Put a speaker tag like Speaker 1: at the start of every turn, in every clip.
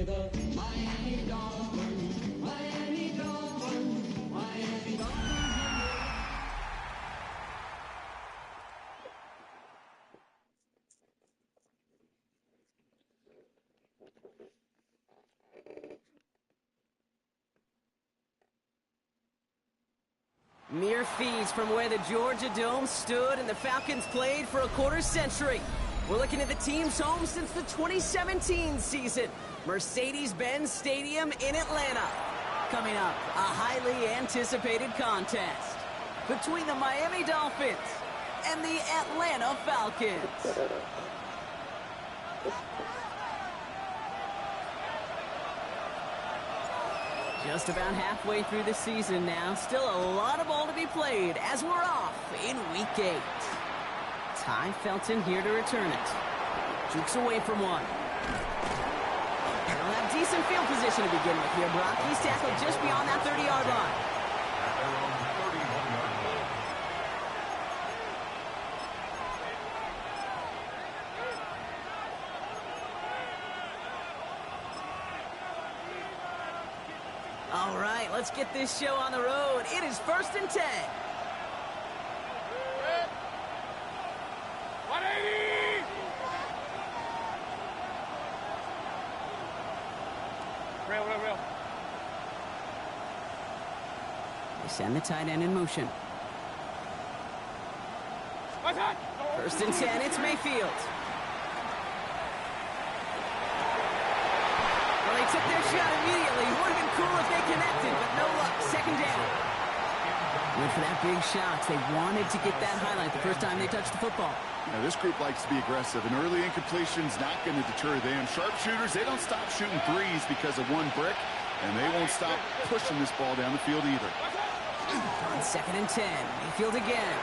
Speaker 1: the Miami Dolphins, Miami Dolphins, Miami Dolphins.
Speaker 2: Mere feeds from where the Georgia Dome stood and the Falcons played for a quarter century. We're looking at the team's home since the 2017 season. Mercedes-Benz Stadium in Atlanta. Coming up, a highly anticipated contest between the Miami Dolphins and the Atlanta Falcons. Just about halfway through the season now. Still a lot of ball to be played as we're off in Week 8. Ty Felton here to return it. Jukes away from one. They'll have decent field position to begin with here, Brock. He's tackled just beyond that 30-yard line. All right, let's get this show on the road. It is 1st and 10.
Speaker 3: 180! Real.
Speaker 2: They send the tight end in motion. 1st and 10, it's Mayfield. Well, they took their shot immediately. Would have been cool if they connected, but no luck. 2nd down. Went for that big shot. They wanted to get that highlight the first time they touched the football.
Speaker 4: Now, this group likes to be aggressive, and early incompletion's not going to deter them. Sharpshooters, they don't stop shooting threes because of one brick, and they won't stop pushing this ball down the field either.
Speaker 2: On 2nd and 10, Mayfield again.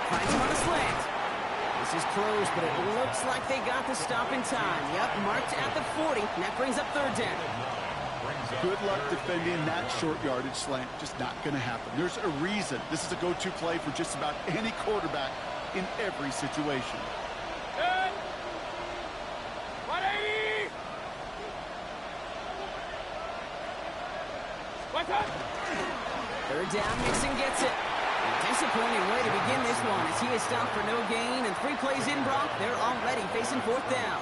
Speaker 2: Finds him on a slant. This is close, but it looks like they got the stop in time. Yep, marked at the 40, and that brings up 3rd down.
Speaker 4: Good luck defending that short yardage slant. Just not going to happen. There's a reason this is a go-to play for just about any quarterback in every situation.
Speaker 3: 180!
Speaker 2: 3rd down, Mixon gets it. A disappointing way to begin this one as he is stopped for no gain, and 3 plays in, Brock, they're already facing 4th down.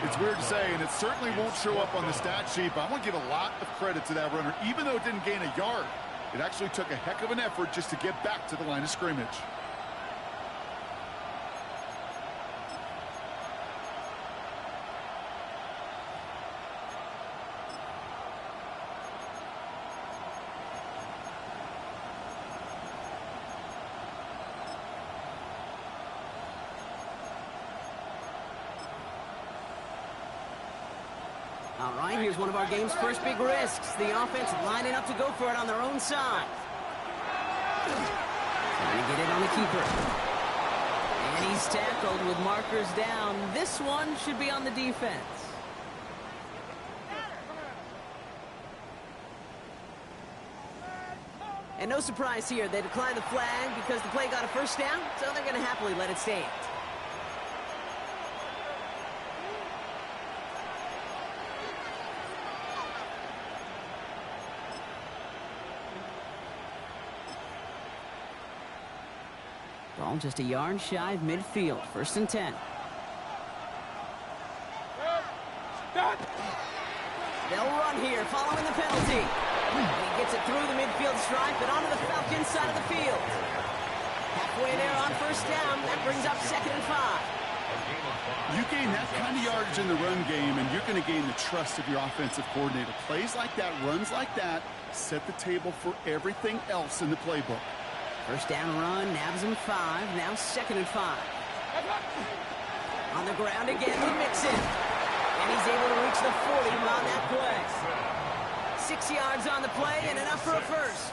Speaker 4: It's weird to say, and it certainly won't show up on the stat sheet, but I want to give a lot of credit to that runner. Even though it didn't gain a yard, it actually took a heck of an effort just to get back to the line of scrimmage.
Speaker 2: All right, here's one of our game's first big risks. The offense lining up to go for it on their own side. Trying to get it on the keeper. And he's tackled with markers down. This one should be on the defense. And no surprise here, they declined the flag because the play got a 1st down, so they're going to happily let it stand. Ball just a yard shy of midfield. 1st and 10. They'll run here following the penalty. And he gets it through the midfield stripe and onto the Falcons side of the field. Halfway there on 1st down. That brings up 2nd and 5.
Speaker 4: You gain that kind of yardage in the run game, and you're going to gain the trust of your offensive coordinator. Plays like that, runs like that, set the table for everything else in the playbook.
Speaker 2: 1st down run, nabs him 5, now 2nd and 5. On the ground again with Mixon. And he's able to reach the 40 on that play. 6 yards on the play and enough for a 1st.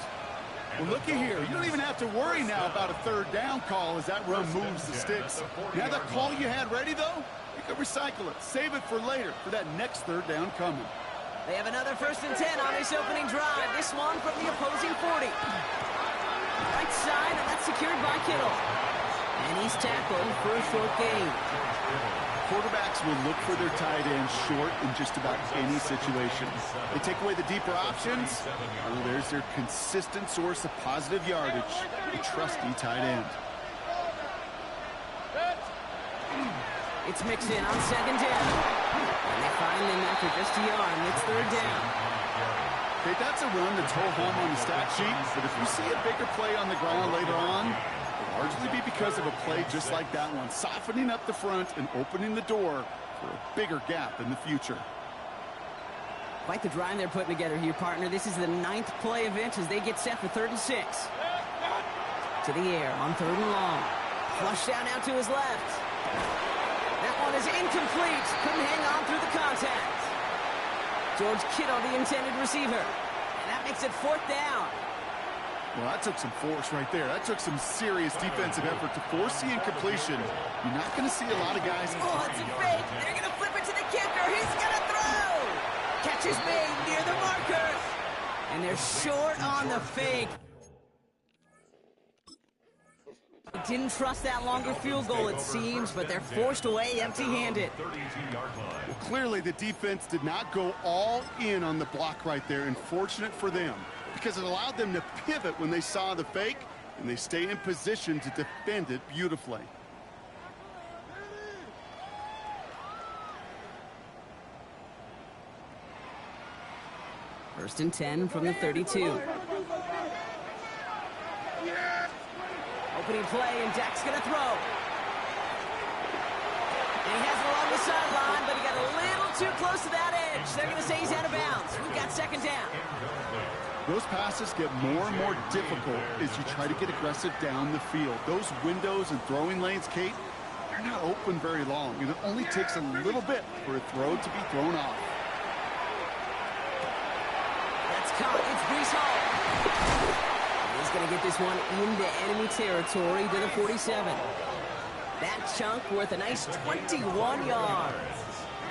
Speaker 4: Well, looky here. You don't even have to worry now about a 3rd down call as that run moves the sticks. Now that call you had ready, though, you can recycle it. Save it for later for that next 3rd down coming.
Speaker 2: They have another 1st and 10 on this opening drive. This one from the opposing 40. Right side, and that's secured by Kittle. And he's tackled for a short gain.
Speaker 4: Quarterbacks will look for their tight end short in just about any situation. They take away the deeper options. Oh, there's their consistent source of positive yardage, the trusty tight end.
Speaker 2: It's mixed in on second down. And they find him after just a yard, and it's third down.
Speaker 4: Okay, that's a run that's home on the stat sheet, but if you see a bigger play on the ground later on, it'll largely be because of a play just like that one, softening up the front and opening the door for a bigger gap in the future.
Speaker 2: Quite the drive they're putting together here, partner. This is the 9th play event as they get set for 3rd and 6. To the air on 3rd and long. Flush down out to his left. That one is incomplete. Couldn't hang on through the contact. George Kittle, the intended receiver. And that makes it 4th down.
Speaker 4: Well, that took some force right there. That took some serious defensive effort to force the incompletion. You're not going to see a lot of guys.
Speaker 2: Oh, it's a fake. They're going to flip it to the kicker. He's going to throw. Catch is made near the marker. And they're short on the fake. Didn't trust that longer field goal, it seems, but they're forced away empty-handed.
Speaker 4: Well, clearly, the defense did not go all in on the block right there, and fortunate for them, because it allowed them to pivot when they saw the fake, and they stay in position to defend it beautifully.
Speaker 2: First and 10 from the 32. Opening play, and Dak's going to throw. And he has it along the sideline, but he got a little too close to that edge. They're going to say he's out of bounds. We've got 2nd down.
Speaker 4: Those passes get more and more difficult as you try to get aggressive down the field. Those windows and throwing lanes, Kate, they're not open very long, and it only takes a little bit for a throw to be thrown off.
Speaker 2: That's caught. It's Brees Hall. He's going to get this one into enemy territory to the 47. That chunk worth a nice 21 yards.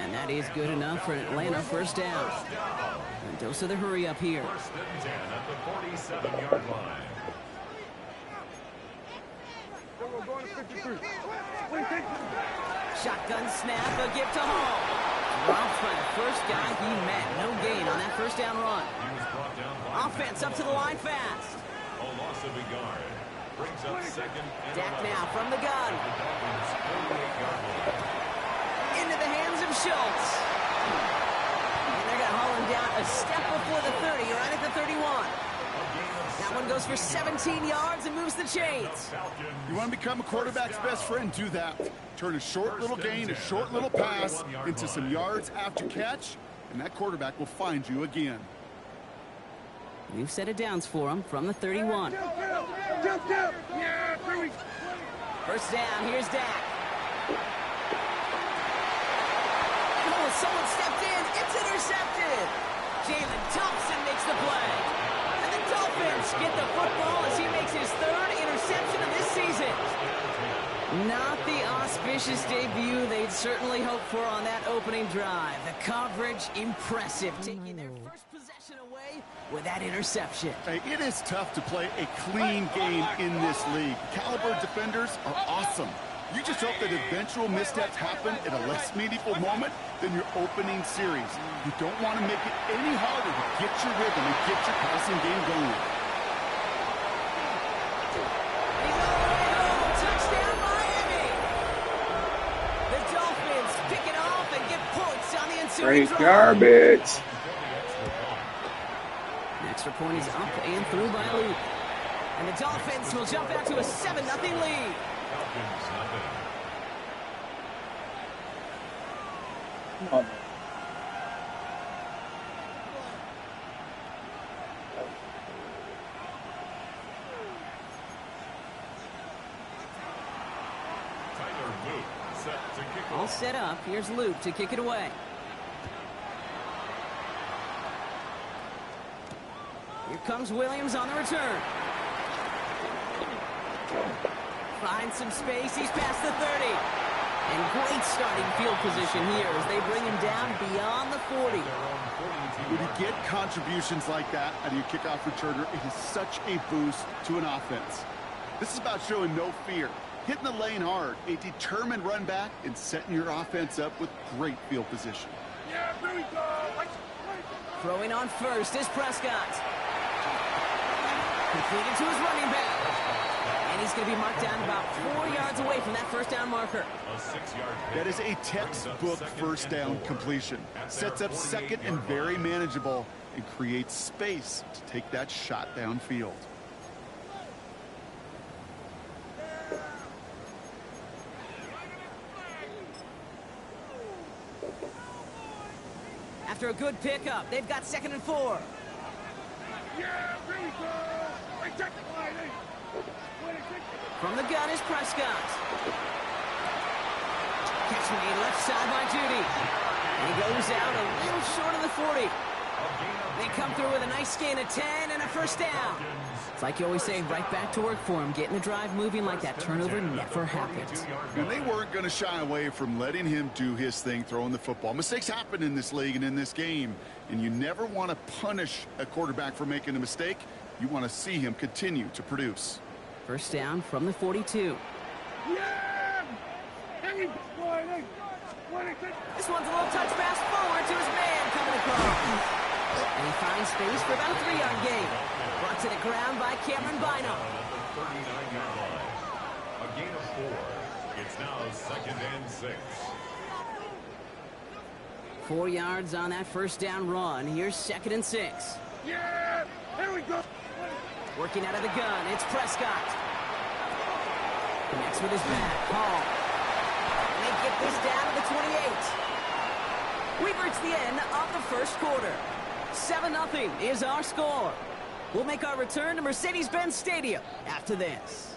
Speaker 2: And that is good enough for an Atlanta 1st down. And dose of the hurry up here.
Speaker 5: 1st and 10 at the 47-yard line.
Speaker 2: Shotgun snap, a gift to Hall. Dropped by the first guy he met. No gain on that 1st down run. Offense up to the line fast.
Speaker 5: A loss of a yard. Brings up 2nd and
Speaker 2: Dak now from the gun. Into the hands of Schultz. And they're going to haul him down a step before the 30, right at the 31. That one goes for 17 yards and moves the chains.
Speaker 4: You want to become a quarterback's best friend? Do that. Turn a short little gain, a short little pass into some yards after catch, and that quarterback will find you again.
Speaker 2: We've set it downs for him from the 31. First down, here's Dak. Oh, someone stepped in. It's intercepted. Jalen Thompson makes the play. And the Dolphins get the football as he makes his 3rd interception of this season. Not the auspicious debut they'd certainly hoped for on that opening drive. The coverage, impressive. Taking their first possession away with that interception.
Speaker 4: Hey, it is tough to play a clean game in this league. Caliber defenders are awesome. You just hope that eventual missteps happen at a less meaningful moment than your opening series. You don't want to make it any harder to get your rhythm and get your passing game going.
Speaker 2: He's all the way home. Touchdown, Miami. The Dolphins pick it off and get points on the ensuing
Speaker 6: Straight
Speaker 2: drive.
Speaker 6: garbage.
Speaker 2: The extra point is up and through by Luke. And the Dolphins will jump out to a 7-0 lead.
Speaker 6: Oh.
Speaker 2: All set up. Here's Luke to kick it away. Here comes Williams on the return. Finds some space. He's past the 30. And great starting field position here as they bring him down beyond the 40.
Speaker 4: When you get contributions like that out of your kickoff returner, it is such a boost to an offense. This is about showing no fear. Hitting the lane hard, a determined run back, and setting your offense up with great field position.
Speaker 3: Yeah, here we go.
Speaker 2: Throwing on first is Prescott. Completed to his running back. And he's going to be marked down about 4 yards away from that first down marker.
Speaker 5: A 6-yard pick.
Speaker 4: That is a textbook first down completion. Sets up second and very manageable and creates space to take that shot downfield.
Speaker 2: After a good pickup, they've got 2nd and 4.
Speaker 3: Yeah, here we go. Hey, check the line, hey.
Speaker 2: From the gun is Prescott. Catch made left side by Judy. And he goes out a little short of the 40. They come through with a nice gain of 10 and a first down. It's like you always say, right back to work for him. Getting the drive moving like that turnover never happened.
Speaker 4: And they weren't going to shy away from letting him do his thing, throwing the football. Mistakes happen in this league and in this game. And you never want to punish a quarterback for making a mistake. You want to see him continue to produce.
Speaker 2: First down from the 42.
Speaker 3: Yeah! Hey,
Speaker 2: This one's a little touch pass forward to his man coming across. And he finds space for about a 3-yard gain. Brought to the ground by Cameron Bynum.
Speaker 5: At the 39-yard line. A gain of 4. It's now 2nd and 6.
Speaker 2: 4 yards on that first down run. Here's 2nd and 6.
Speaker 3: yeah! Here we go.
Speaker 2: Working out of the gun, it's Prescott. Connects with his back, Hall. And they get this down to the 28. We've reached the end of the first quarter. 7-0 is our score. We'll make our return to Mercedes-Benz Stadium after this.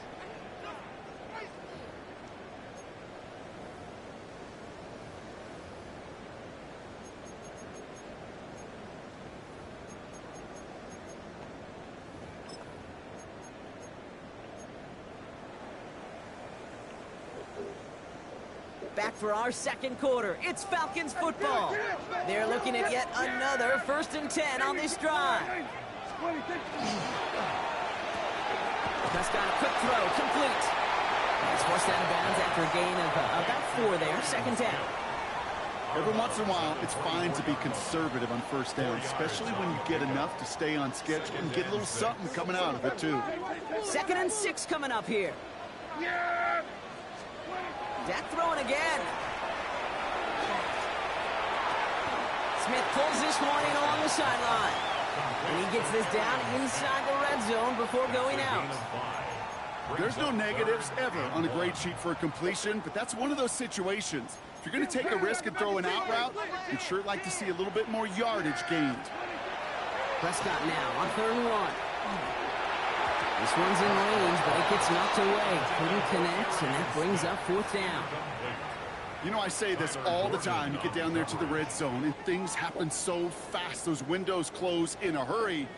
Speaker 2: Back for our second quarter. It's Falcons football. They're looking at yet another 1st and 10 on this drive. Prescott, a quick throw, complete. It's forced out of bounds after a gain of about 4 there. 2nd down.
Speaker 4: Every once in a while, it's fine to be conservative on first down, especially when you get enough to stay on schedule and get a little something coming out of it, too.
Speaker 2: 2nd and 6 coming up here.
Speaker 3: Yeah!
Speaker 2: Dak throwing again. Smith pulls this one in along the sideline. And he gets this down inside the red zone before going out.
Speaker 4: There's no negatives ever on a grade sheet for a completion, but that's one of those situations. If you're going to take a risk and throw an out route, you'd sure like to see a little bit more yardage gained.
Speaker 2: Prescott now on 3rd and 1. This one's in range, but it gets knocked away. Couldn't connect, and that brings up 4th down.
Speaker 4: You know, I say this all the time. You get down there to the red zone, and things happen so fast. Those windows close in a hurry.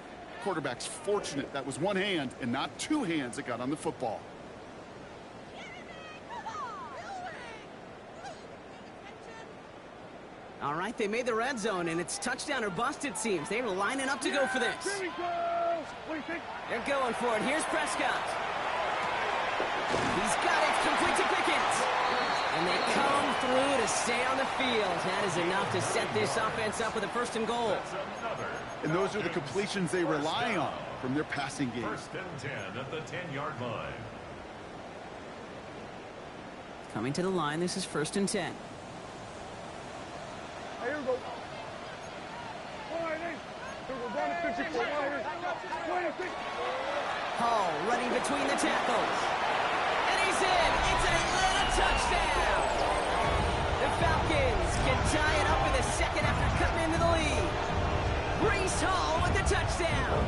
Speaker 4: Quarterback's fortunate that was one hand and not 2 hands that got on the football.
Speaker 2: All right, they made the red zone, and it's touchdown or bust, it seems. They were lining up to go for this.
Speaker 3: Here we go. What do you think?
Speaker 2: They're going for it. Here's Prescott. He's got it. Complete to Pickens. And they come through to stay on the field. That is enough to set this offense up with a 1st and goal.
Speaker 4: And those are the completions they rely on from their passing game.
Speaker 5: 1st and 10 at the 10-yard line.
Speaker 2: Coming to the line, this is 1st and 10.
Speaker 3: Here we go. Down to 54.
Speaker 2: Hall running between the tackles. And he's in. It's a little touchdown. The Falcons can tie it up in the 2nd after cutting into the lead. Breece Hall with the touchdown.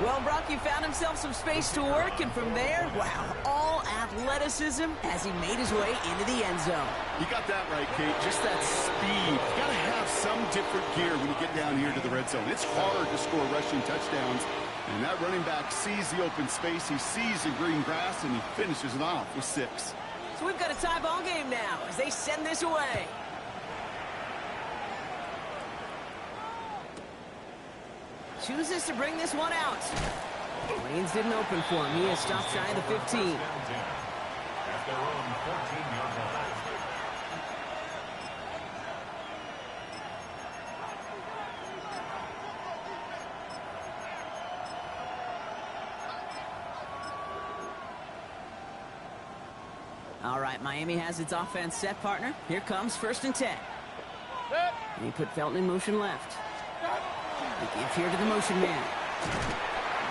Speaker 2: Well, Brock, he found himself some space to work, and from there, wow, all athleticism as he made his way into the end zone.
Speaker 4: You got that right, Kate. Just that speed. You got to have some different gear when you get down here to the red zone. It's hard to score rushing touchdowns, and that running back sees the open space, he sees the green grass, and he finishes it off with 6.
Speaker 2: So we've got a tie ball game now as they send this away. Chooses to bring this one out. Lanes didn't open for him. He has stopped shy of the 15.
Speaker 5: At their own 14-yard line.
Speaker 2: All right, Miami has its offense set, partner. Here comes 1st and 10. And he put Felton in motion left. They give here to the motion man.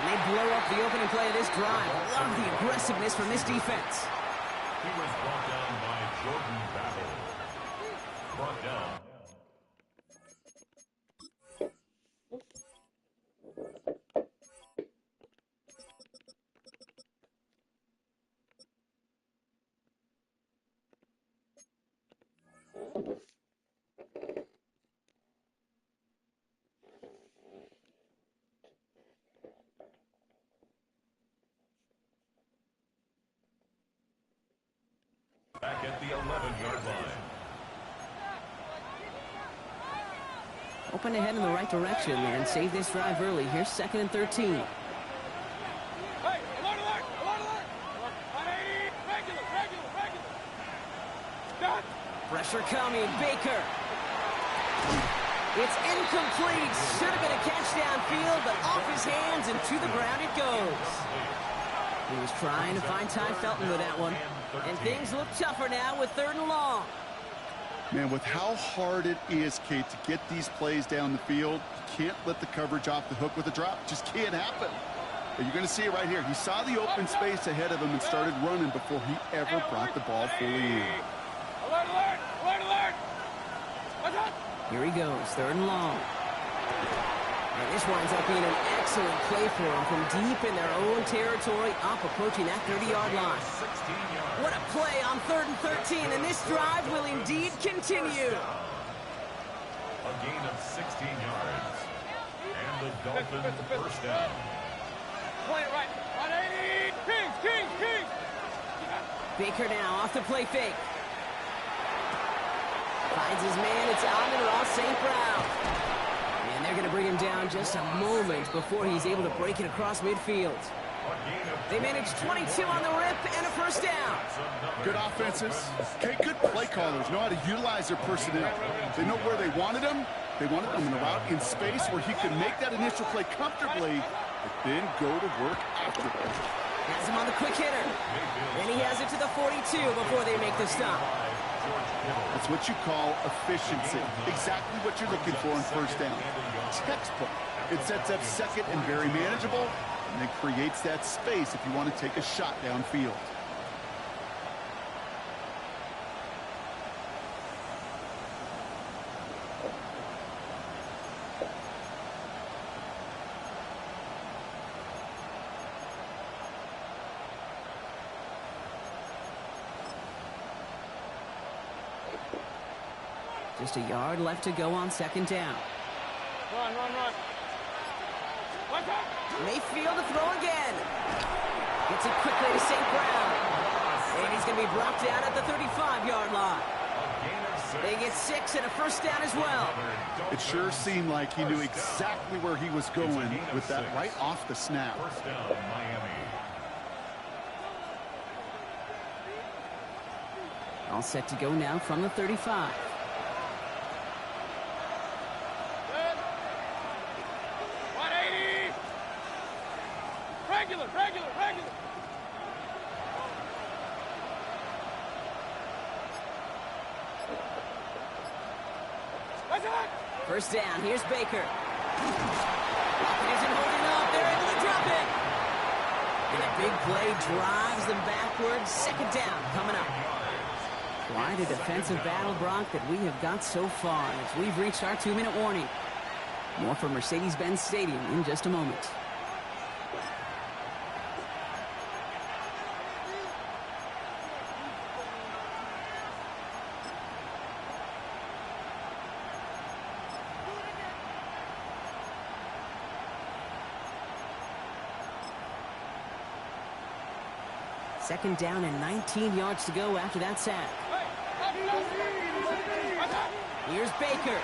Speaker 2: And they blow up the opening play of this drive. Love the aggressiveness from this defense.
Speaker 5: He was brought down by Jordan Battle. Brought down. Back at the 11-yard line.
Speaker 2: Open ahead in the right direction and save this drive early. Here's 2nd and 13.
Speaker 3: Hey, alert, alert, alert, alert. 180, regular. Done.
Speaker 2: Pressure coming, Baker. It's incomplete. Should have been a catch downfield, but off his hands and to the ground it goes. He was trying to find Ty Felton with that one. And things look tougher now with 3rd and long.
Speaker 4: Man, with how hard it is, Kate, to get these plays down the field, you can't let the coverage off the hook with a drop. Just can't happen. But you're going to see it right here. He saw the open space ahead of him and started running before he ever brought the ball fully in.
Speaker 3: Alert, alert, alert, alert. What's up?
Speaker 2: Here he goes, 3rd and long. And this winds up being an excellent play for him from deep in their own territory, up approaching that 30-yard line.
Speaker 5: 16 yards.
Speaker 2: What a play on 3rd and 13, and this drive will indeed continue.
Speaker 5: A gain of 16 yards. And the Dolphins first down.
Speaker 3: Play it right. 180. Kings.
Speaker 2: Baker now off the play fake. Finds his man, it's Amon-Ra St. Brown. And they're going to bring him down just a moment before he's able to break it across midfield. They managed 22 on the rip and a 1st down.
Speaker 4: Good offenses. Okay, good play callers know how to utilize their personnel. They know where they wanted him. They wanted him in a route in space where he could make that initial play comfortably, but then go to work afterwards.
Speaker 2: Has him on the quick hitter. Then he has it to the 42 before they make the stop.
Speaker 4: That's what you call efficiency. Exactly what you're looking for on 1st down. Textbook. It sets up 2nd and very manageable, and then creates that space if you want to take a shot downfield.
Speaker 2: Just a yard left to go on 2nd down.
Speaker 3: Run. What's up?
Speaker 2: Mayfield to throw again. Gets it quickly to St. Brown. And he's going to be brought down at the 35-yard line. They get 6 and a 1st down as well.
Speaker 4: It sure seemed like he knew exactly where he was going with that right off the snap.
Speaker 5: 1st down, Miami.
Speaker 2: All set to go now from the 35.
Speaker 3: Good. 180. Regular. What's up?
Speaker 2: 1st down, here's Baker. He isn't holding up, they're able to drop it. And a big play drives them backwards. 2nd down coming up. Quite a defensive battle, Brock, that we have got so far as we've reached our 2-minute warning. More from Mercedes-Benz Stadium in just a moment. Second down and 19 yards to go after that sack. Here's Baker.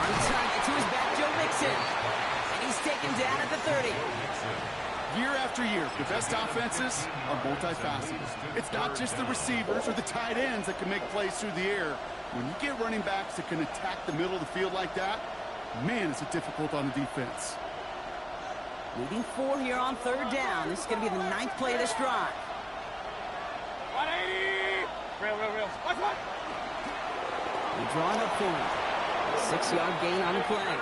Speaker 2: On target to his back, Joe Mixon. And he's taken down at the 30.
Speaker 4: Year after year, the best offenses are multifaceted. It's not just the receivers or the tight ends that can make plays through the air. When you get running backs that can attack the middle of the field like that, man, is it difficult on the defense.
Speaker 2: Moving forward here on 3rd down. This is going to be the 9th play of this drive.
Speaker 3: 180! Real. Watch.
Speaker 2: They draw it up for him. 6-yard gain on the play.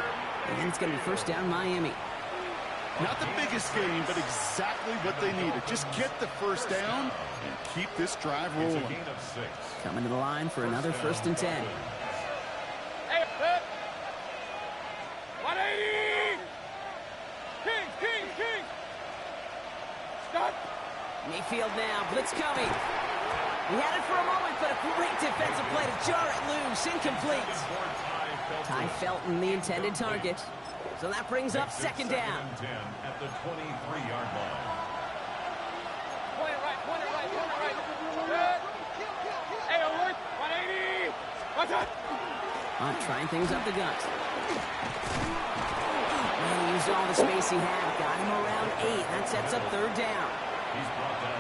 Speaker 2: And it's going to be 1st down Miami.
Speaker 4: Not the biggest game, but exactly what they needed. Just get the 1st down and keep this drive rolling.
Speaker 2: Coming to the line for another 1st and 10.
Speaker 3: Hey, 180! King! Stop!
Speaker 2: Mayfield now, blitz coming. He had it for a moment, but a great defensive play to jar it loose, incomplete. Ty Felton, the intended target. So that brings up 2nd down.
Speaker 5: At the 23-yard line.
Speaker 3: Point it right. Good. Hey, alert! 180! Watch out!
Speaker 2: Trying things up the gut. And he used all the space he had. Got him around 8. That sets up 3rd down.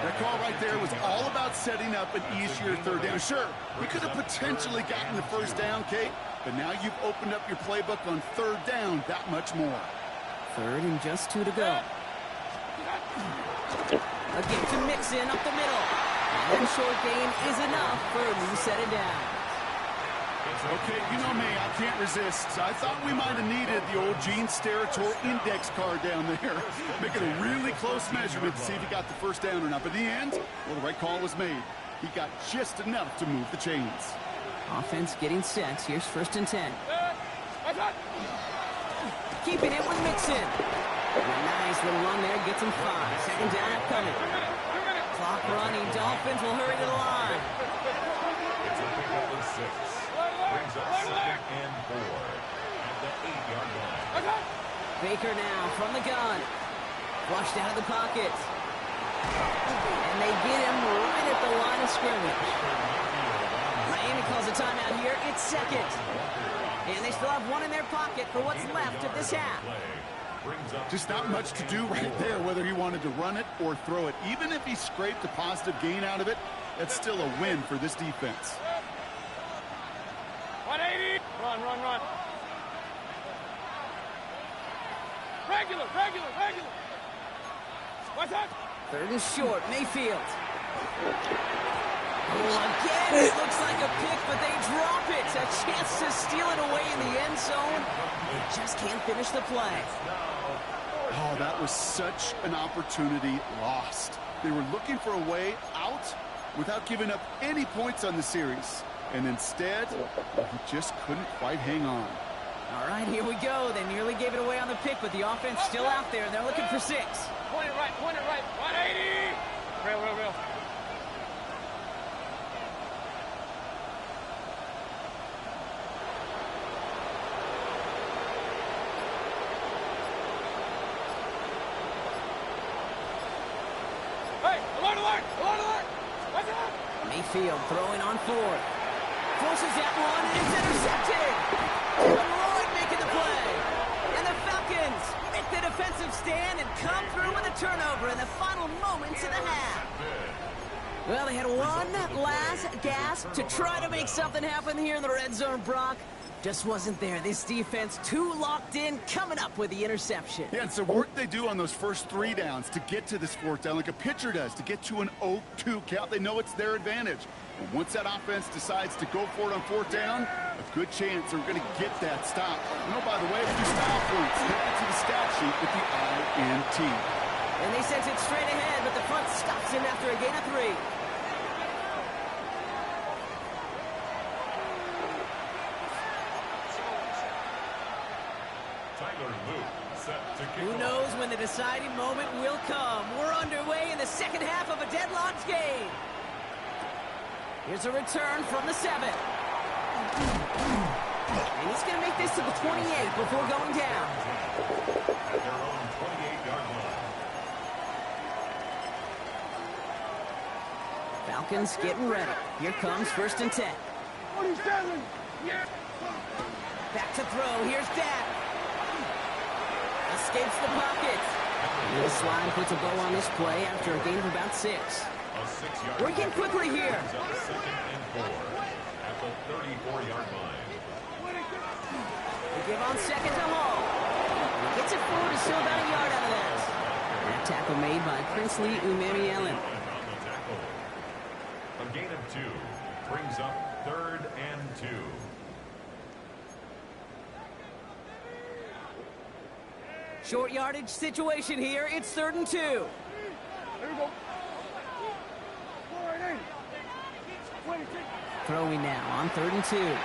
Speaker 4: That call right there was all about setting up an easier 3rd down. Sure, he could have potentially gotten the 1st down, Kate, but now you've opened up your playbook on 3rd down that much more.
Speaker 2: 3rd and just 2 to go. Again to Mixon up the middle. And that short gain is enough for a new set of downs.
Speaker 4: Okay, you know me, I can't resist. So I thought we might have needed the old Gene Steratore index card down there. Making a really close measurement to see if he got the 1st down or not. But in the end, well, the right call was made. He got just enough to move the chains.
Speaker 2: Offense getting set. Here's 1st and 10.
Speaker 3: Watch out!
Speaker 2: Keeping it with Mixon. And a nice little run there gets him 5. 2nd down upcoming. Clock running. Dolphins will hurry to the line.
Speaker 5: It's a pickup of 6. Brings up 2nd and 4 at the 8-yard line.
Speaker 2: Baker now from the gun. Flushed out of the pocket. And they get him right at the line of scrimmage. Miami calls a timeout here. It's 2nd. And they still have 1 in their pocket for what's left of this half.
Speaker 4: Just not much to do right there, whether he wanted to run it or throw it. Even if he scraped a positive gain out of it, that's still a win for this defense.
Speaker 3: 180! Run. Regular. Watch out!
Speaker 2: 3rd and short, Mayfield. Again, it looks like a pick, but they drop it. A chance to steal it away in the end zone. They just can't finish the play.
Speaker 4: Oh, that was such an opportunity lost. They were looking for a way out without giving up any points on the series. And instead, he just couldn't quite hang on.
Speaker 2: All right, here we go. They nearly gave it away on the pick, but the offense still out there. They're looking for 6.
Speaker 3: Point it right. 180! Real. Hey, alert! Watch out!
Speaker 2: Mayfield throwing on 4th. Forces that one, and it's intercepted. Lloyd making the play. And the Falcons make the defensive stand and come through with a turnover in the final moments of the half. Well, they had one last gasp to try to make something happen here in the red zone, Brock. Just wasn't there. This defense too locked in, coming up with the interception.
Speaker 4: Yeah, it's the work they do on those first 3 downs to get to this 4th down, like a pitcher does, to get to an 0-2 count. They know it's their advantage. And once that offense decides to go for it on 4th down, a good chance they're going to get that stop. You know, by the way, a few style points. Take it to the stat sheet with the INT.
Speaker 2: And they sent it straight ahead, but the front stops him after a gain of 3. Who knows when the deciding moment will come. We're underway in the 2nd half of a deadlocked game. Here's a return from the 7. And he's going to make this to the 28 before going down.
Speaker 5: At their own 28-yard line.
Speaker 2: Falcons getting ready. Here comes 1st and 10.
Speaker 3: 47! Yeah!
Speaker 2: Back to throw. Here's Dak. A escapes the pocket. And the slide puts a bow on this play after a gain of about 6.
Speaker 5: A 6-yard
Speaker 2: Working quickly here.
Speaker 5: brings up 2nd and 4 at the 34-yard line.
Speaker 2: They give on 2nd to Hall. And he gets it forward, still about a yard out of that. That tackle made by Princely Umemi-Ellen.
Speaker 5: On the tackle. A gain of 2 brings up 3rd and 2.
Speaker 2: Short yardage situation here. It's 3rd and 2.
Speaker 3: Here we go.
Speaker 2: Throwing now on 3rd and 2.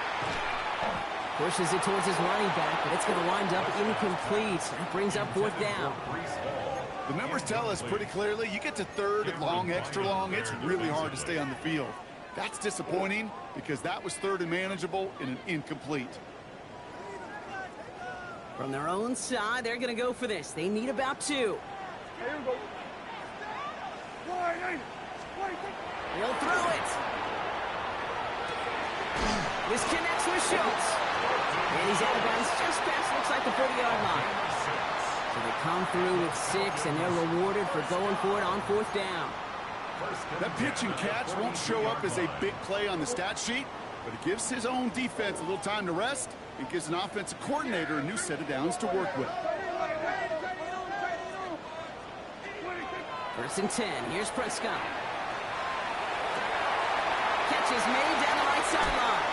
Speaker 2: Pushes it towards his running back, but it's going to wind up incomplete. That brings up 4th down.
Speaker 4: The numbers tell us pretty clearly, you get to 3rd and long, extra long, it's really hard to stay on the field. That's disappointing because that was 3rd and manageable in an incomplete.
Speaker 2: From their own side, they're going to go for this. They need about 2.
Speaker 3: Here we go.
Speaker 2: He'll throw it. This connects with Schultz. And he's out of bounds just past, looks like the 40-yard line. So they come through with 6, and they're rewarded for going for it on 4th down.
Speaker 4: That pitch and catch won't show up as a big play on the stat sheet, but it gives his own defense a little time to rest. It gives an offensive coordinator a new set of downs to work with.
Speaker 2: 1st and 10. Here's Prescott. Catch is made down the right sideline.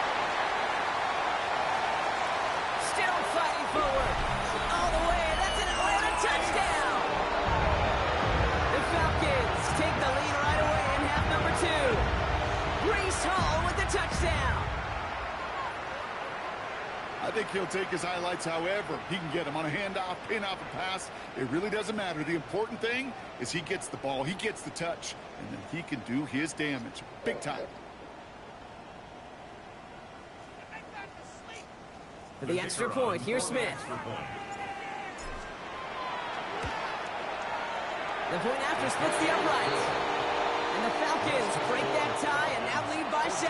Speaker 2: Still fighting forward. All the way. That's an Atlanta touchdown. The Falcons take the lead right away in half number 2. Breece Hall with the touchdown.
Speaker 4: I think he'll take his highlights however he can get them on a handoff, pin off a pass. It really doesn't matter. The important thing is he gets the ball, he gets the touch, and then he can do his damage. Big time.
Speaker 2: For the extra point, here's Smith. The point after splits the uprights. And the Falcons break that tie and now lead by 7.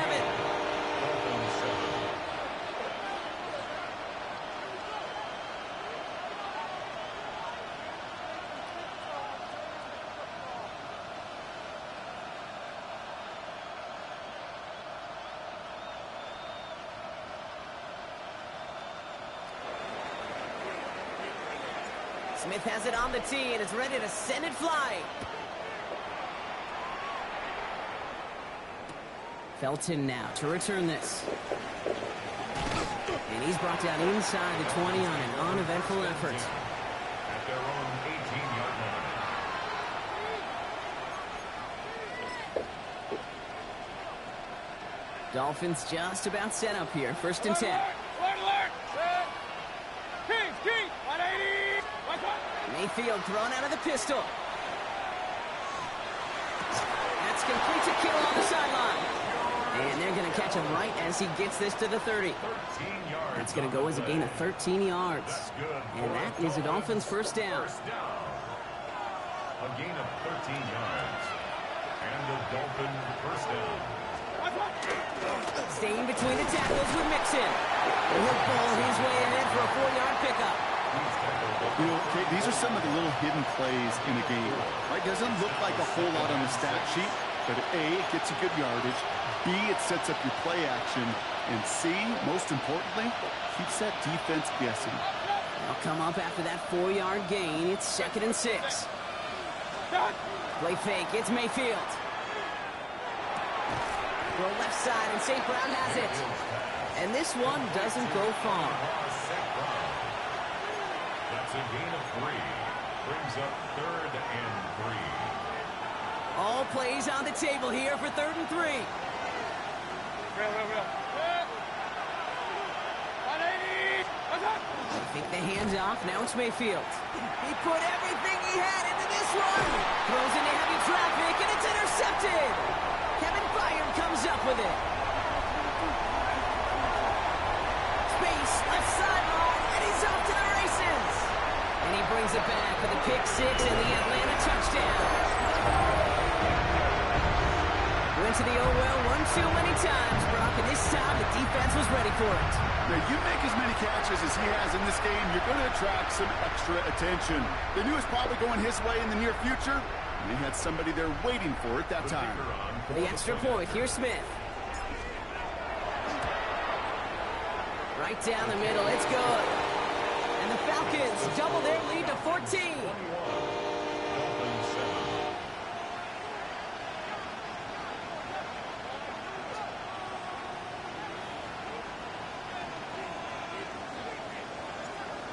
Speaker 2: Smith has it on the tee and is ready to send it flying. Felton now to return this. And he's brought down inside the 20 on an uneventful effort.
Speaker 5: At their own 18-yard line.
Speaker 2: Dolphins just about set up here. 1st and 10. Mayfield thrown out of the pistol. That's complete to Kittle on the sideline. And they're going to catch him right as he gets this to the 30. That's going to go as a gain of 13 yards. And that is a Dolphins 1st down.
Speaker 5: A gain of 13 yards. And the Dolphin 1st down.
Speaker 2: Staying between the tackles with Mixon. And he'll pull his way ahead for a 4-yard pickup.
Speaker 4: You know, okay, these are some of the little hidden plays in a game. Right? Doesn't look like a whole lot on the stat sheet, but A, it gets you good yardage. B, it sets up your play action. And C, most importantly, keeps that defense guessing.
Speaker 2: They'll come up after that 4-yard gain. It's 2nd and 6. Play fake. It's Mayfield. Throw left side, and St. Brown has it. And this one doesn't go far.
Speaker 5: That's a gain of 3. Brings up 3rd and 3.
Speaker 2: All plays on the table here for 3rd and 3. They think the hands off. Now it's Mayfield. He put everything he had into this one. Throws into heavy traffic, and it's intercepted. Kevin Byard comes up with it. Space, left sideline, and he's off to the races. And he brings it back for the pick 6 and the Atlanta touchdown. When into the oh well one too many times, Brock, and this time the defense was ready for it.
Speaker 4: Now, you make as many catches as he has in this game, you're going to attract some extra attention. They knew it was probably going his way in the near future, and they had somebody there waiting for it that time.
Speaker 2: For the extra point, here's Smith. Right down the middle, it's good. And the Falcons double their lead to 14.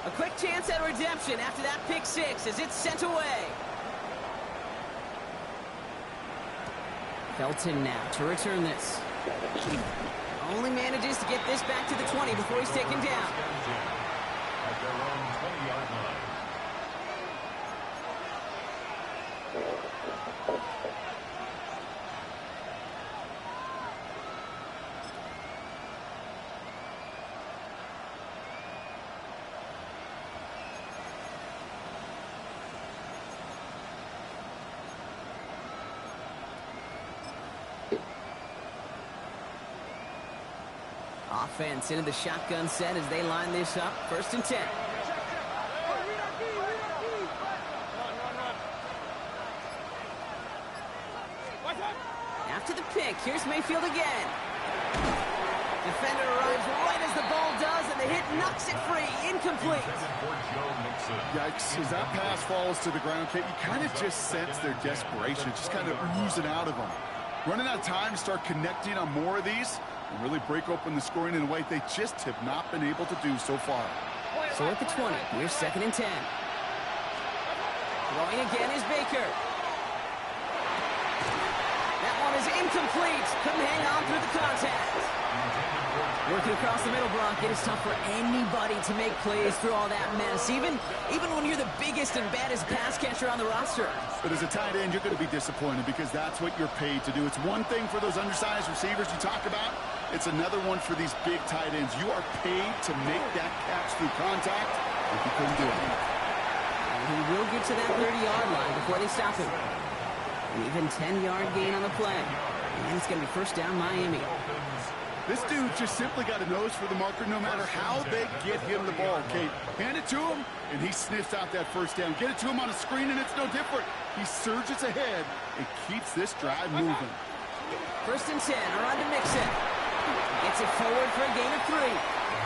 Speaker 2: A quick chance at redemption after that pick six as it's sent away. Felton now to return this. Only manages to get this back to the 20 before he's taken down.
Speaker 5: At their own 20-yard line.
Speaker 2: Offense into the shotgun set as they line this up. 1st and 10. After the pick, here's Mayfield again. Defender arrives right as the ball does, and the hit knocks it free. Incomplete.
Speaker 4: Yikes, as that pass falls to the ground, Kate, you kind of just sense their desperation, just kind of oozing out of them. Running out of time to start connecting on more of these and really break open the scoring in a way they just have not been able to do so far.
Speaker 2: So at the 20, here's 2nd and 10. Throwing again is Baker. That one is incomplete. Couldn't hang on through the contact. Working across the middle, Brock, it is tough for anybody to make plays through all that mess, even when you're the biggest and baddest pass catcher on the roster.
Speaker 4: But as a tight end, you're going to be disappointed because that's what you're paid to do. It's one thing for those undersized receivers you talk about. It's another one for these big tight ends. You are paid to make that catch through contact if you couldn't do it.
Speaker 2: And he will get to that 30-yard line before they stop him. An even 10-yard gain on the play. And it's going to be 1st down Miami.
Speaker 4: This dude just simply got a nose for the marker no matter how they get him the ball, Kate. Hand it to him, and he sniffs out that 1st down. Get it to him on a screen, and it's no different. He surges ahead and keeps this drive moving.
Speaker 2: 1st and 10, around to Mixon. Gets it forward for a gain of 3.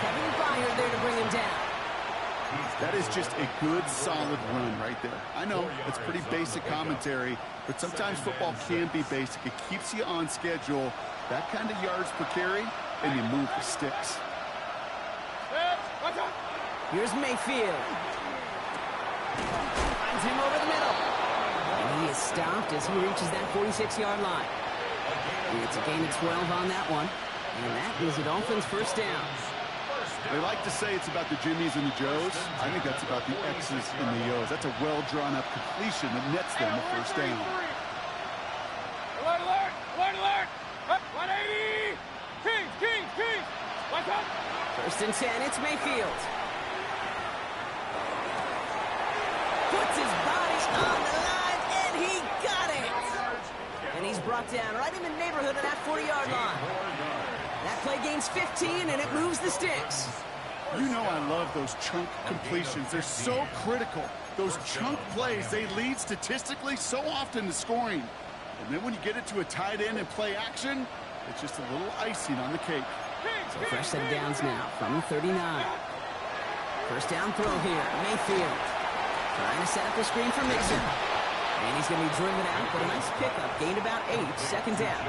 Speaker 2: Kevin Byard there to bring him down.
Speaker 4: That is just a good, solid run right there. I know, it's pretty basic commentary, but sometimes football can be basic. It keeps you on schedule. That kind of yards per carry, and you move the sticks.
Speaker 2: Here's Mayfield. Finds him over the middle. And he is stopped as he reaches that 46-yard line. And it's a gain of 12 on that one. And that is the Dolphins' 1st down.
Speaker 4: They like to say it's about the Jimmies and the Joes. I think that's about the X's and the O's. That's a well-drawn-up completion that nets them a 1st down.
Speaker 3: Alert, alert! Alert, alert! 180! Kings, Kings, Kings! Watch out!
Speaker 2: 1st and 10, it's Mayfield. Puts his body on the line, and he got it! And he's brought down right in the neighborhood of that 40-yard line. That play gains 15, and it moves the sticks.
Speaker 4: You know I love those chunk completions. They're so critical. Those chunk plays, they lead statistically so often to scoring. And then when you get it to a tight end and play action, it's just a little icing on the cake.
Speaker 2: So fresh set of downs now from the 39. 1st down throw here. Mayfield trying to set up the screen for Mixon. And he's going to be driven out, but a nice pickup. Gained about 8. 2nd down.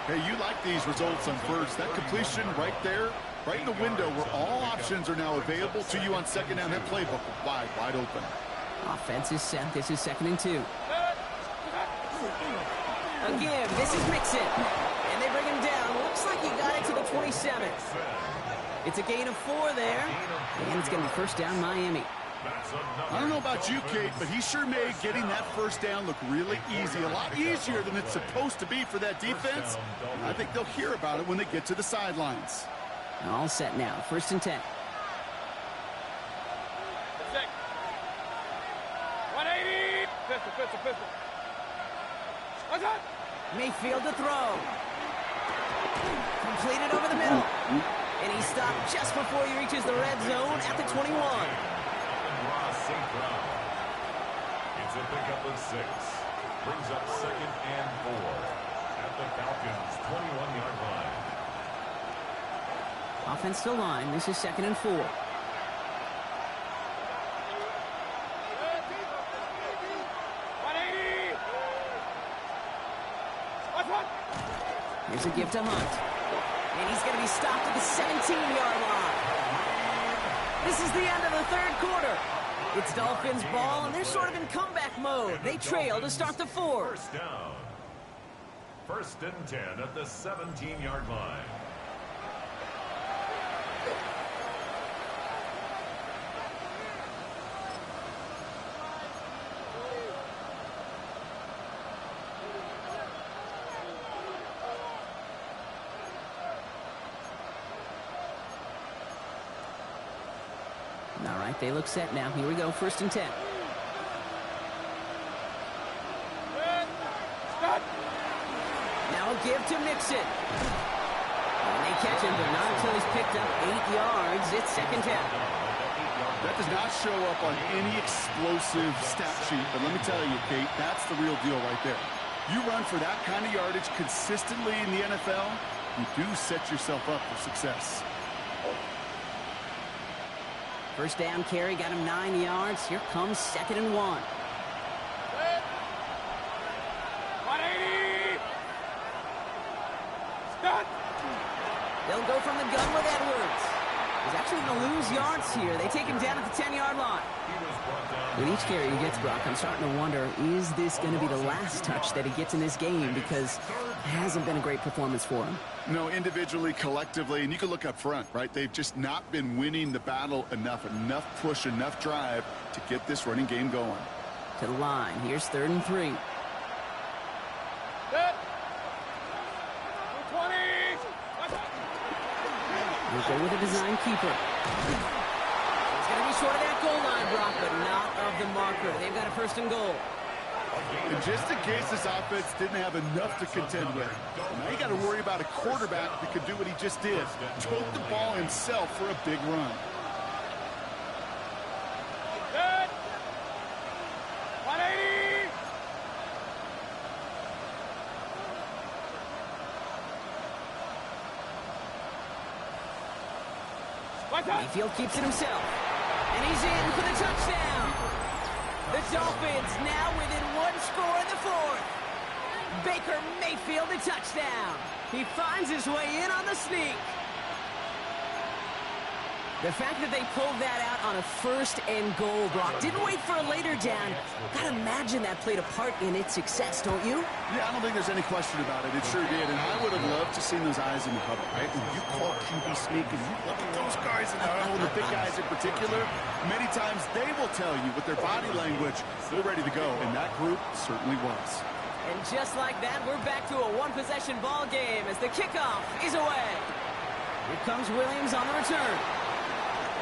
Speaker 4: Hey, you like these results on 1st. That completion right there, right in the window where all options are now available to you on 2nd down. That playbook wide open.
Speaker 2: Offense is set. This is 2nd and 2. Again, this is Mixon. And they bring him down. Looks like he got it to the 27. It's a gain of 4 there. And it's going to be 1st down Miami.
Speaker 4: I don't know about you, Kate, but he sure made getting that 1st down look really easy. A lot easier than it's supposed to be for that defense. And I think they'll hear about it when they get to the sidelines.
Speaker 2: All set now. 1st and 10.
Speaker 3: 180! Pistol, pistol, pistol. Watch out!
Speaker 2: Mayfield to throw. Completed over the middle. And he stopped just before he reaches the red zone at the 21.
Speaker 5: It's a pickup of 6. Brings up 2nd and 4 at the Falcons' 21-yard line.
Speaker 2: Offense to line. This is 2nd and 4. Here's a give to Hunt. And he's going to be stopped at the 17-yard line. This is the end of the 3rd quarter. It's Dolphins ball, and they're sort of in comeback mode. They trail to start the 4th.
Speaker 5: First down. 1st and 10 at the 17-yard line.
Speaker 2: All right, they look set now. Here we go, 1st and 10. Now a give to Mixon. And they catch him, but not until he's picked up 8 yards. It's 2nd down.
Speaker 4: That does not show up on any explosive stat sheet, but let me tell you, Kate, that's the real deal right there. You run for that kind of yardage consistently in the NFL, you do set yourself up for success.
Speaker 2: First down carry got him 9 yards. Here comes 2nd and 1. They'll go from the gun with Edwards. He's actually going to lose yards here. They take him down at the 10-yard line. With each carry he gets, Brock, I'm starting to wonder, is this going to be the last touch that he gets in this game? Because it hasn't been a great performance for him.
Speaker 4: No, individually, collectively, and you can look up front, right? They've just not been winning the battle enough push, enough drive to get this running game going.
Speaker 2: To the line. Here's 3rd and 3. We'll go with a design keeper. He's going to be short of that goal line, Brock, but not of the marker. They've got a 1st and goal.
Speaker 4: And just in case this offense didn't have enough to contend with, now you got to worry about a quarterback that could do what he just did. Tote the ball himself for a big run.
Speaker 2: Mayfield keeps it himself. And he's in for the touchdown. The Dolphins now within 1 score in the 4th. Baker Mayfield a touchdown. He finds his way in on the sneak. The fact that they pulled that out on a 1st and goal, Brock, didn't wait for a later down. Gotta imagine that played a part in its success, don't you?
Speaker 4: Yeah, I don't think there's any question about it. It sure did. And I would have loved to see those eyes in the huddle, right? When you call QB sneak and you look at those guys in the huddle, and the big guys in particular, many times they will tell you with their body language they're ready to go. And that group certainly was.
Speaker 2: And just like that, we're back to a 1-possession ball game as the kickoff is away. Here comes Williams on the return.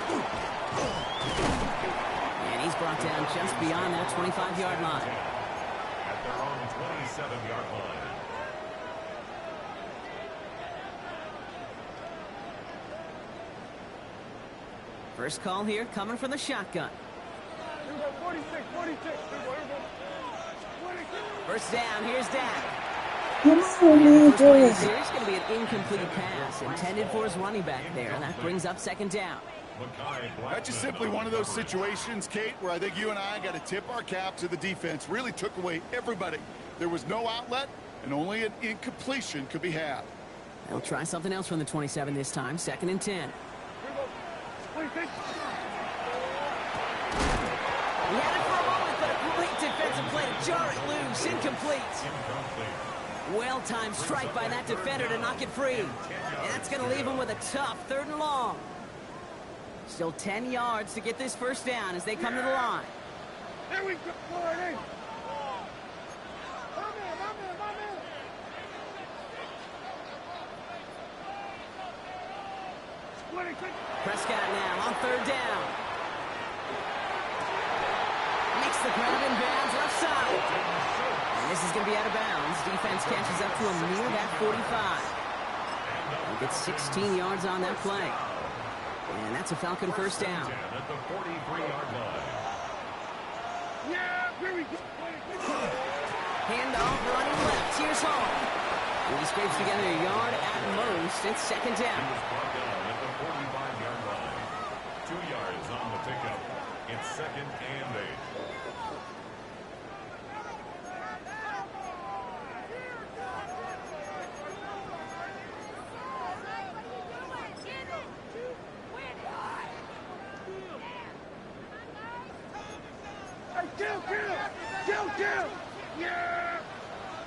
Speaker 2: And he's brought down just beyond that 25-yard line.
Speaker 5: At their own 27-yard line.
Speaker 2: First call here coming from the shotgun.
Speaker 3: 46.
Speaker 2: First down, here's Dak.
Speaker 6: Come on,
Speaker 2: First play of the series going to be an incomplete pass intended for his running back there, and that brings up 2nd down.
Speaker 4: That's just simply one of those situations, Kate, where I think you and I got to tip our cap to the defense. Really took away everybody. There was no outlet, and only an incompletion could be had.
Speaker 2: They'll try something else from the 27 this time. 2nd and 10. He had it for a moment, but a great defensive play to jar it loose. Incomplete. Well-timed strike by that defender to knock it free. And that's going to leave him with a tough 3rd and long. Still 10 yards to get this first down as they come to the line.
Speaker 3: There we go.
Speaker 2: Prescott now on 3rd down. Makes Makes the grab in bounds left side. And this is going to be out of bounds. Defense catches up to him near that 45. He gets 16 yards on that play. And that's a Falcon first down.
Speaker 5: At the 43-yard line.
Speaker 3: Yeah, here we go.
Speaker 2: Handoff running left. Here's Hall. And he scrapes together a yard at most. It's second
Speaker 5: He
Speaker 2: down.
Speaker 5: was brought down at the 45-yard line. 2 yards on the pickup. It's second and 8.
Speaker 3: Hey, kill! Yeah!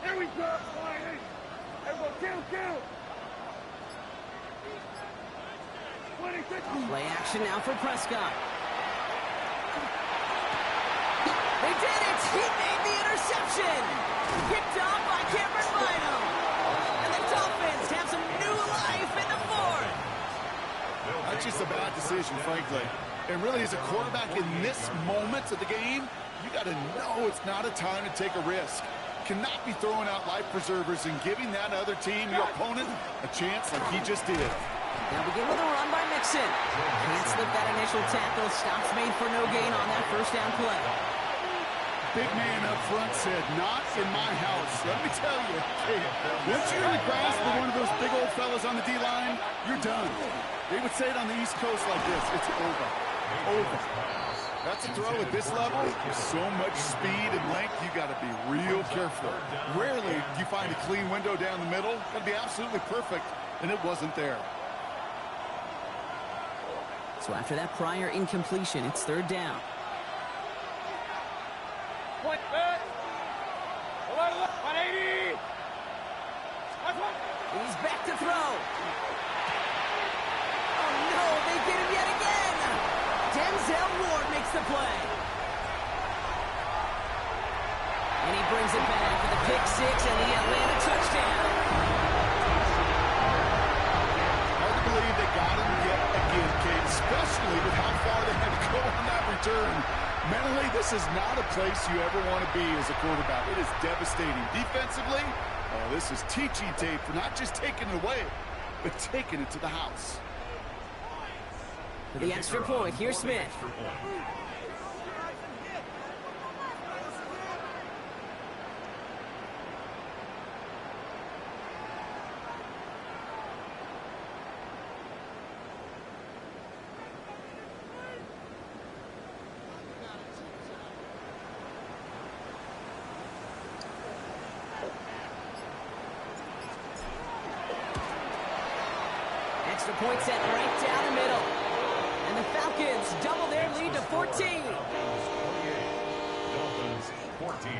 Speaker 3: Here we go, boys! Everyone, kill! 26!
Speaker 2: Play action now for Prescott. They did it! He made the interception! Picked off by Cameron Bynum. And the Dolphins have some new life in the fourth.
Speaker 4: That's just a bad decision, frankly. And really, as a quarterback in this moment of the game, you got to know it's not a time to take a risk. Cannot be throwing out life preservers and giving that other team, your opponent, a chance like he just did.
Speaker 2: They'll begin with a run by Mixon. Can't slip that initial tackle. Stops made for no gain on that first down play.
Speaker 4: Big man up front said, not in my house. Let me tell you, hey, once you're in the grasp of one of those big old fellas on the D-line, you're done. They would say it on the East Coast like this, it's over. Over. That's a throw at this level. So much speed and length, you got to be real careful. Rarely do you find a clean window down the middle. Got to be absolutely perfect, and it wasn't there.
Speaker 2: So after that prior incompletion, it's third down.
Speaker 3: Point back! 180!
Speaker 2: He's back to throw. Oh no, they get him yet again. Denzel Ward makes the play. And he brings it back for the pick six and the Atlanta touchdown.
Speaker 4: Hard to believe they got him yet again, Kate, especially with how far they had to go on that return. Mentally, this is not a place you ever want to be as a quarterback. It is devastating. Defensively, oh, this is teaching tape for not just taking it away, but taking it to the house.
Speaker 2: For the extra point, here's Smith. Extra point set right down the middle. And the Falcons double their lead to 14.
Speaker 5: 28. Dolphins 14.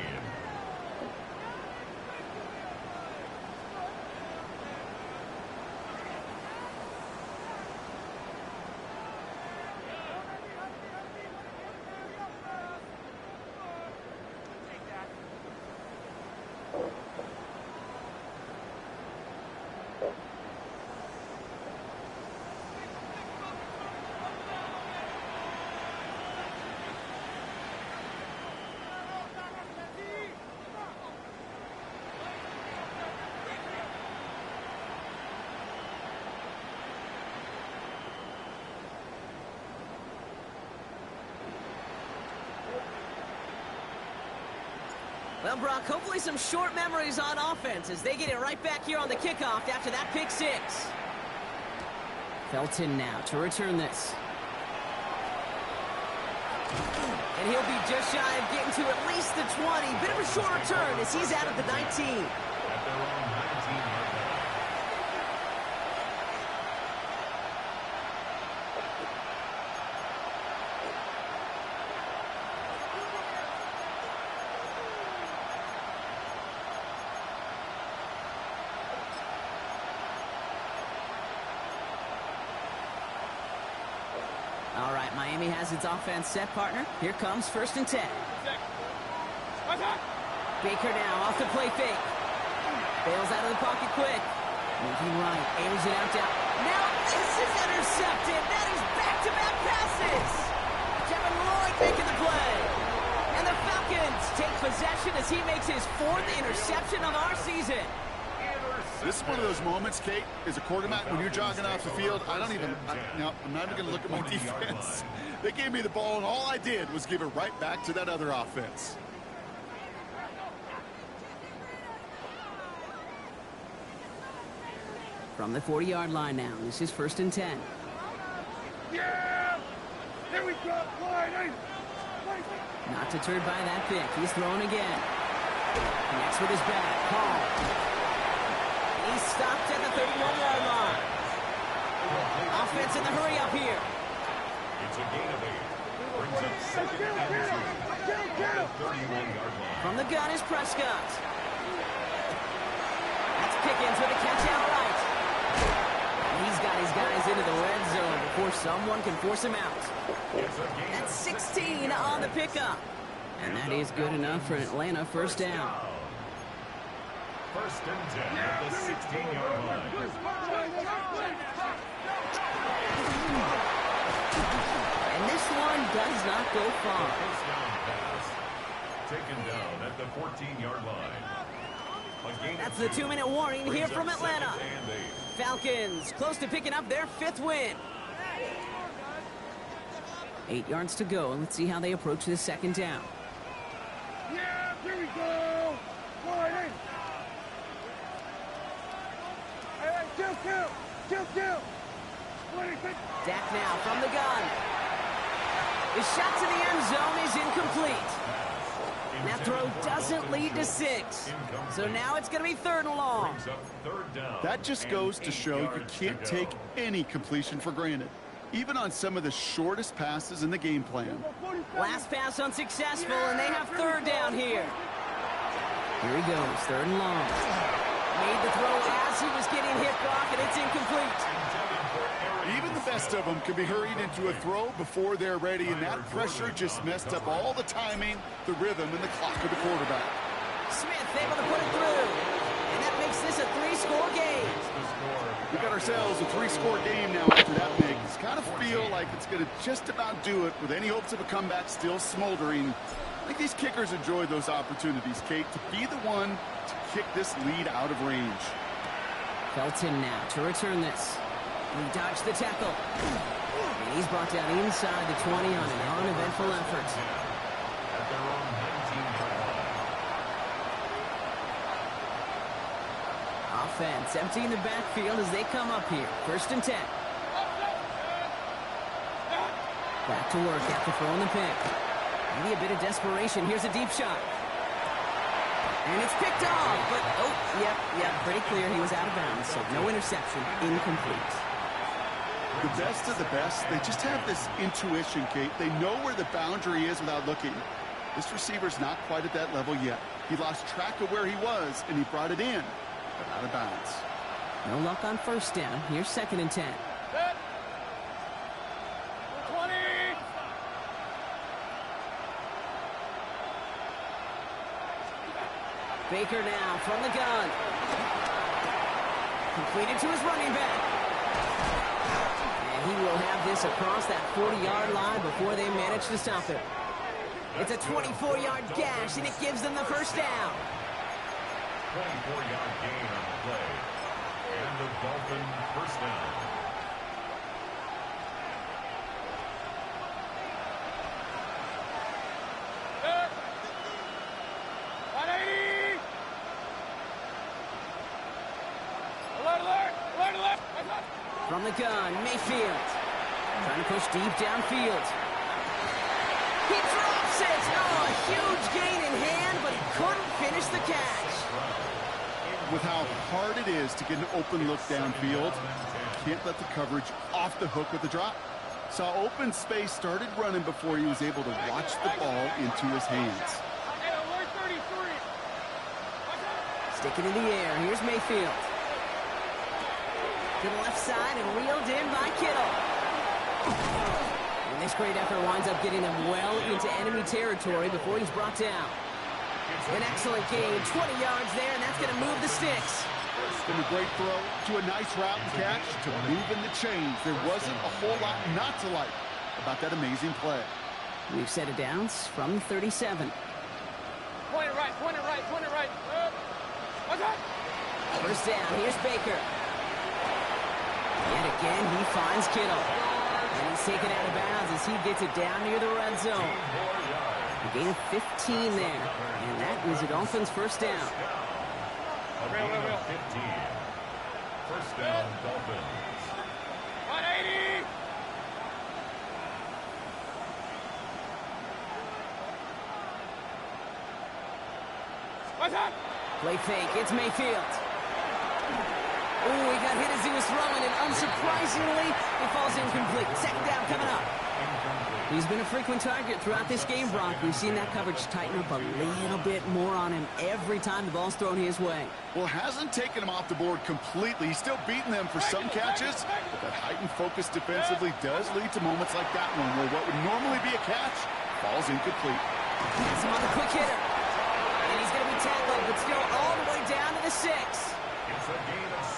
Speaker 2: Well, Brock, hopefully some short memories on offense as they get it right back here on the kickoff after that pick six. Felton now to return this. And he'll be just shy of getting to at least the 20. Bit of a short return as he's out of the 19.
Speaker 5: At their own 19-yard line.
Speaker 2: All right, Miami has its offense set, partner. Here comes 1st and 10. Baker now off the play fake. Bails out of the pocket quick. Moving right, aims it out down. Now this is intercepted. That is back-to-back passes. Kevin Lloyd making the play. And the possession as he makes his 4th interception of our season.
Speaker 4: This is one of those moments, Kate, as a quarterback, when you're jogging off the field, I'm not even going to look at my defense. They gave me the ball, and all I did was give it right back to that other offense.
Speaker 2: From the 40-yard line now, this is 1st and 10.
Speaker 3: Yeah! Here we go! Line,
Speaker 2: Not deterred by that pick. He's throwing again. Connects with his back. Hall. He's stopped at the 31-yard line. Offense in the hurry up here.
Speaker 5: It's a gain of 8. Brings up 2nd and 2. At the 31-yard line.
Speaker 2: From the gun is Prescott. That's Pickens with a catch outright. He's got his guys into the red zone before someone can force him out. That's 16 on the pickup. And that is good enough for an Atlanta 1st down.
Speaker 5: 1st and 10 at the 16-yard line.
Speaker 2: And this one does not go far.
Speaker 5: First down pass. Taken down at the 14-yard line.
Speaker 2: That's the 2-minute warning here from Atlanta. Falcons close to picking up their 5th win. 8 yards to go. Let's see how they approach this 2nd down.
Speaker 3: Yeah, here we go! Line, hey, kill!
Speaker 2: Dak now from the gun. His shot to the end zone is incomplete. And that throw doesn't lead to 6. So now it's going to be 3rd and long.
Speaker 4: That just goes to show you can't take any completion for granted, even on some of the shortest passes in the game plan.
Speaker 2: Last pass unsuccessful, and they have 3rd down here. Here he goes, 3rd and long. Made the throw as he was getting hit, Brock, and it's incomplete.
Speaker 4: Even the best of them can be hurried into a throw before they're ready, and that pressure just messed up all the timing, the rhythm, and the clock of the quarterback.
Speaker 2: Smith able to put it through, and that makes this a 3-score game.
Speaker 4: We got ourselves a 3-score game now after that big. It's kind of feel like it's going to just about do it with any hopes of a comeback still smoldering. I think these kickers enjoy those opportunities, Kate, to be the one to kick this lead out of range.
Speaker 2: Felton now to return this. He dodged the tackle. And he's brought down inside the 20 on an uneventful effort.
Speaker 5: At their own 19-yard line.
Speaker 2: Offense emptying the backfield as they come up here. 1st and 10. Back to work after throwing the pick. Maybe a bit of desperation. Here's a deep shot. And it's picked off, but, yep, pretty clear he was out of bounds, so no interception, incomplete.
Speaker 4: The best of the best, they just have this intuition, Kate. They know where the boundary is without looking. This receiver's not quite at that level yet. He lost track of where he was, and he brought it in, but out of bounds.
Speaker 2: No luck on 1st down. Here's 2nd and 10.
Speaker 3: Set. 20!
Speaker 2: Baker now from the gun. Completed to his running back. And he will have this across that 40-yard line before they manage to stop it. It's a 24-yard gash, and it gives them the 1st down.
Speaker 5: 24-yard gain on the play. And the Dolphin 1st down.
Speaker 3: Set. 180! Alert!
Speaker 2: From the gun, Mayfield. Trying to push deep downfield. He drops it! Oh, a huge gain in hand, but he couldn't finish the catch.
Speaker 4: With how hard it is to get an open look downfield, can't let the coverage off the hook with the drop. Saw open space, started running before he was able to watch the ball into his hands.
Speaker 3: Alert 33!
Speaker 2: Sticking in the air, here's Mayfield. To the left side and reeled in by Kittle. And this great effort winds up getting him well into enemy territory before he's brought down. An excellent gain, 20 yards there, and that's going to move the sticks.
Speaker 4: From a great throw to a nice route and catch to moving the chains. There wasn't a whole lot not to like about that amazing play.
Speaker 2: We've set it down from 37.
Speaker 3: Point it right, point it right, point it right. What's up?
Speaker 2: First down, here's Baker. Yet again, he finds Kittle. And he's taken out of bounds as he gets it down near the red zone. A gain of 15 there. And that is a Dolphins first down.
Speaker 5: Real. 15. First down, Dolphins.
Speaker 3: 180. What's up?
Speaker 2: Play fake, it's Mayfield. Oh, he got hit as he was throwing, and unsurprisingly, it falls incomplete. Second down coming up. He's been a frequent target throughout this game, Brock. We've seen that coverage tighten up a little bit more on him every time the ball's thrown his way.
Speaker 4: Well, hasn't taken him off the board completely. He's still beating them for some catches, but that heightened focus defensively does lead to moments like that one, where what would normally be a catch falls incomplete.
Speaker 2: Gets him on the quick hitter. And he's going to be tackled, but still all the way down to the 6.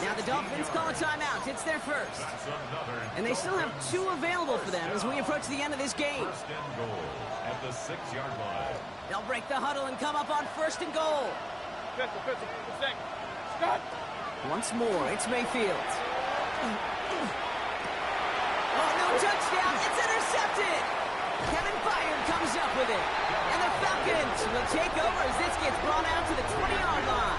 Speaker 2: Now the Dolphins call a timeout. It's their first. And they still have 2 available for them as we approach the end of this game.
Speaker 5: First and goal at the 6-yard line.
Speaker 2: They'll break the huddle and come up on first and goal.
Speaker 3: Pistol. Second. Stop.
Speaker 2: Once more, it's Mayfield. Oh, no touchdown. It's intercepted. Kevin Byard comes up with it. And the Falcons will take over as this gets brought out to the 20-yard line.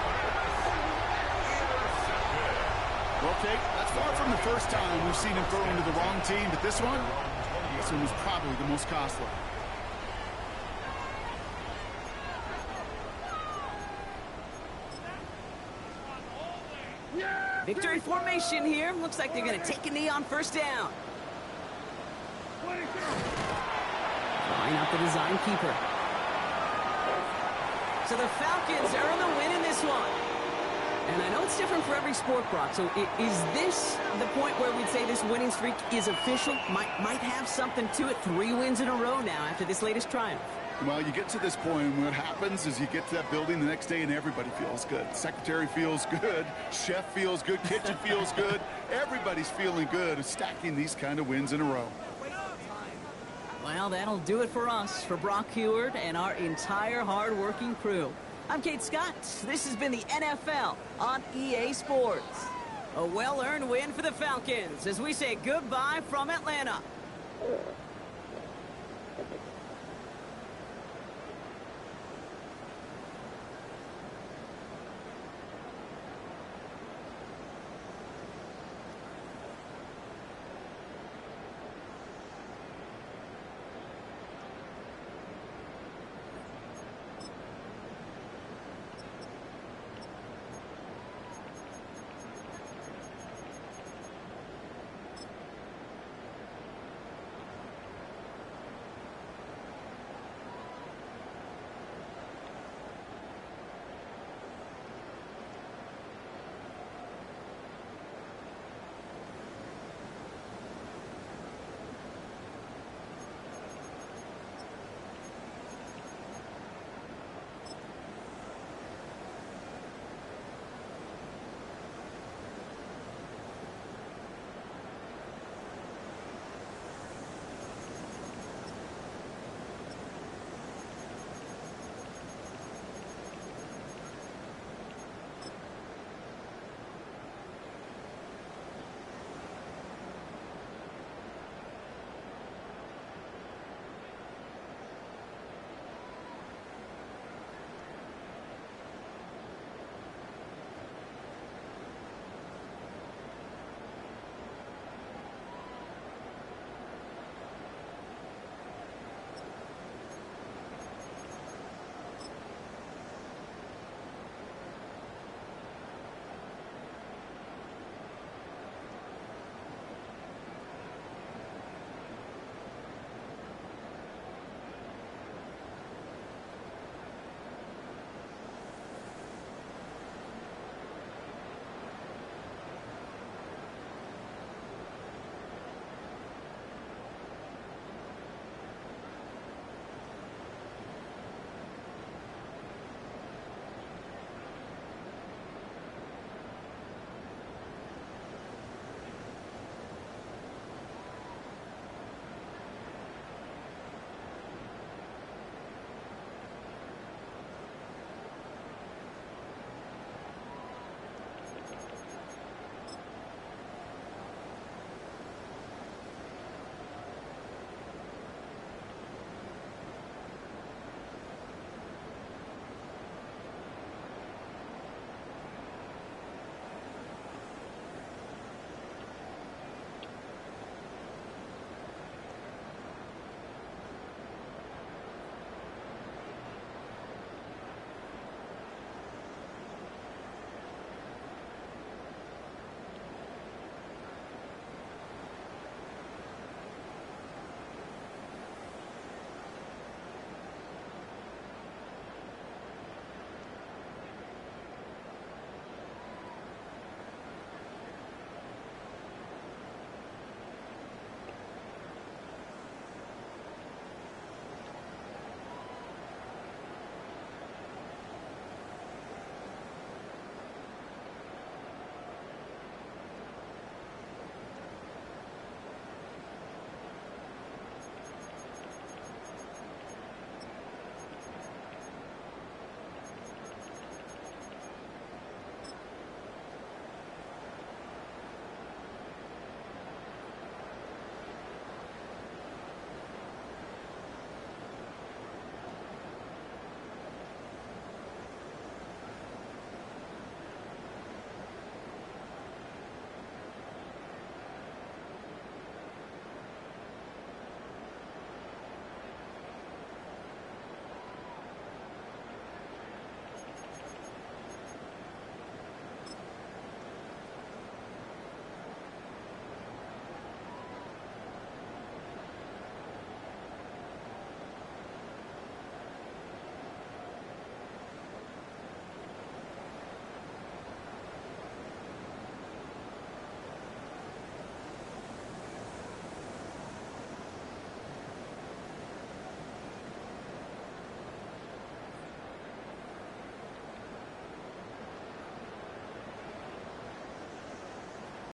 Speaker 4: Well, Kate, that's far from the first time we've seen him throw into the wrong team, but this one was probably the most costly.
Speaker 2: Victory formation here. Looks like they're going to take a knee on first down. Line up the design keeper. So the Falcons earn the win in this one. And I know it's different for every sport, Brock. So is this the point where we'd say this winning streak is official? Might have something to it. 3 wins in a row now after this latest triumph.
Speaker 4: Well, you get to this point, and what happens is you get to that building the next day, and everybody feels good. Secretary feels good. Chef feels good. Kitchen feels good. Everybody's feeling good of stacking these kind of wins in a row.
Speaker 2: Well, that'll do it for us, for Brock Heward and our entire hard-working crew. I'm Kate Scott. This has been the NFL on EA Sports. A well-earned win for the Falcons as we say goodbye from Atlanta.